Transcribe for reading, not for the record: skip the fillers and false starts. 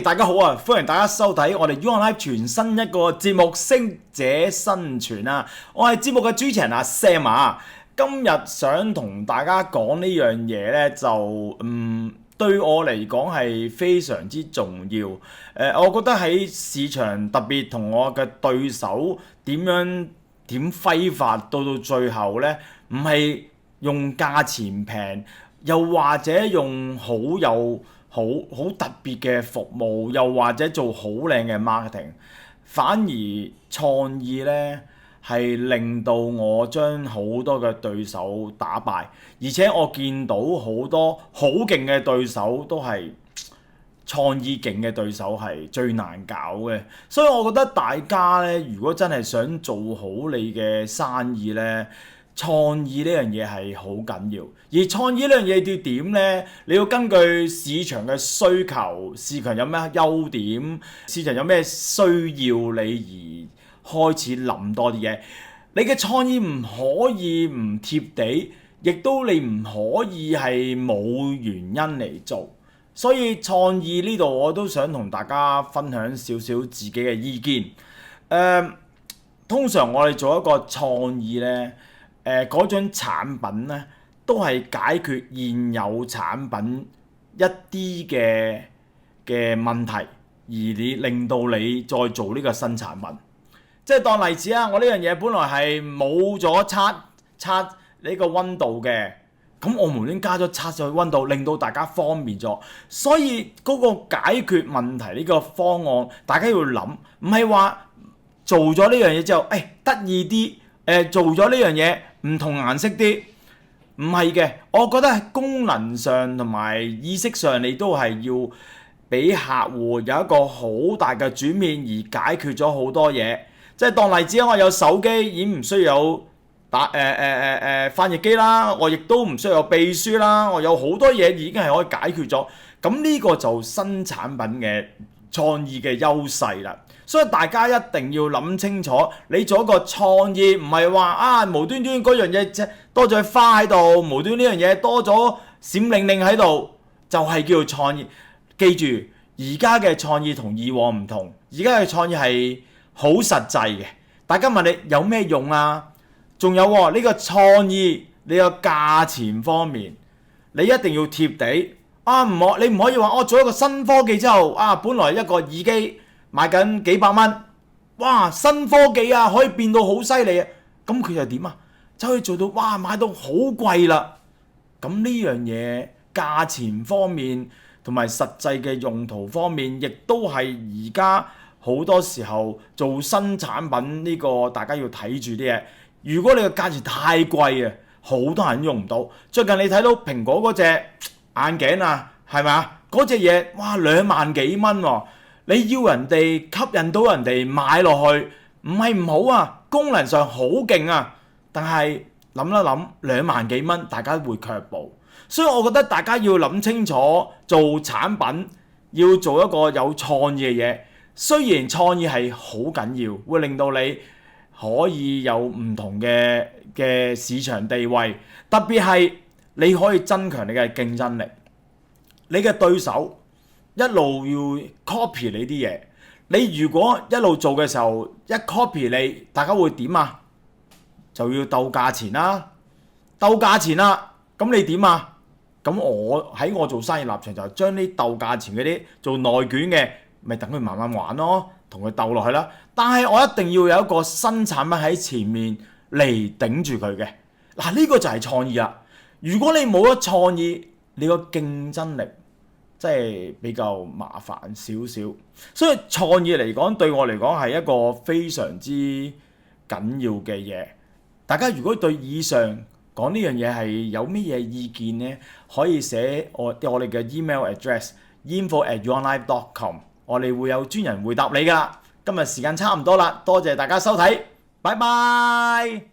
大家好啊！歡迎大家收睇我哋 UOnline 全新一個節目《適者生存》啊！我係節目嘅主持人阿 Sam 啊！今日想同大家講呢樣嘢呢，就對我嚟講係非常之重要。我覺得喺市場特別同我嘅對手點揮發，到最後呢，唔係用價錢平，又或者用好特別嘅服務，又或者做好靚嘅 marketing，反而創意呢係令到我將好多嘅對手打敗，而且我見到好多好勁嘅對手都係創意勁嘅對手係最難搞嘅，所以我覺得大家呢，如果真係想做好你嘅生意呢，創意呢樣嘢係好緊要，而創意呢樣嘢要點呢？你要根據市場嘅需求，市場有咩優點，市場有咩需要你而開始諗多啲嘢。你嘅創意唔可以唔貼地，亦都你唔可以係冇原因嚟做。所以創意呢度我都想同大家分享少少自己嘅意見。通常我哋做一個創意呢，嗰種產品呢，都係解決現有產品一啲嘅問題，而你令到你再做呢個新產品。即係當例子啊，我呢樣嘢本來係冇咗測呢個溫度嘅，咁我無端加咗測上去溫度，令到大家方便咗。所以嗰個解決問題呢個方案，大家要諗，唔係話做咗呢樣嘢之後，得意啲，做咗呢樣嘢唔同顏色啲，唔係嘅。我覺得係功能上同埋意識上，你都係要俾客戶有一個好大嘅轉變，而解決咗好多嘢。即係當例子，我有手機已經唔需要有翻譯機啦，我亦都唔需要有秘書啦，我有好多嘢已經係可以解決咗。咁呢個就新產品嘅創意嘅優勢啦。所以大家一定要諗清楚，你做一個創意唔係話無端端嗰樣嘢多咗花喺度，無端呢樣嘢多咗閃靈靈喺度，就係叫做創意。記住，而家嘅創意同以往唔同，而家嘅創意係好實際嘅。大家問你有咩用啊？仲有呢個創意，你個價錢方面，你一定要貼地你唔可以話做一個新科技之後本來一個耳機賣緊幾百蚊，哇！新科技可以變到好犀利啊！咁佢就點啊？就可以做到買到好貴啦！咁呢樣嘢價錢方面同埋實際嘅用途方面，亦都係而家好多時候做新產品呢個大家要睇住啲嘢。如果你個價錢太貴好多人用唔到。最近你睇到蘋果嗰隻眼鏡係咪啊？嗰隻嘢2萬幾蚊喎！你要人哋吸引到人哋買落去，唔係唔好功能上好勁但係諗一諗2萬幾蚊，大家會卻步。所以我覺得大家要諗清楚，做產品要做一個有創意嘅嘢。雖然創意係好緊要，會令到你可以有唔同嘅市場地位，特別係你可以增強你嘅競爭力。你嘅對手一路要 copy 你啲嘢，你如果一路做嘅時候一 copy 你，大家會點就要鬥價錢啦，咁你點咁我做生意立場就將啲鬥價錢嗰啲做內卷嘅，咪等佢慢慢玩咯，同佢鬥落去啦。但係我一定要有一個新產品喺前面嚟頂住佢嘅。呢個就係創意啦。如果你冇咗創意，你個競爭力即係比較麻煩少少。所以創意嚟講，對我嚟講係一個非常之緊要嘅嘢。大家如果對以上講呢樣嘢係有咩嘢意見呢？可以寫我哋嘅 email address info@uonline.com， 我哋會有專人回答你㗎。今日時間差唔多啦，多謝大家收睇，拜拜。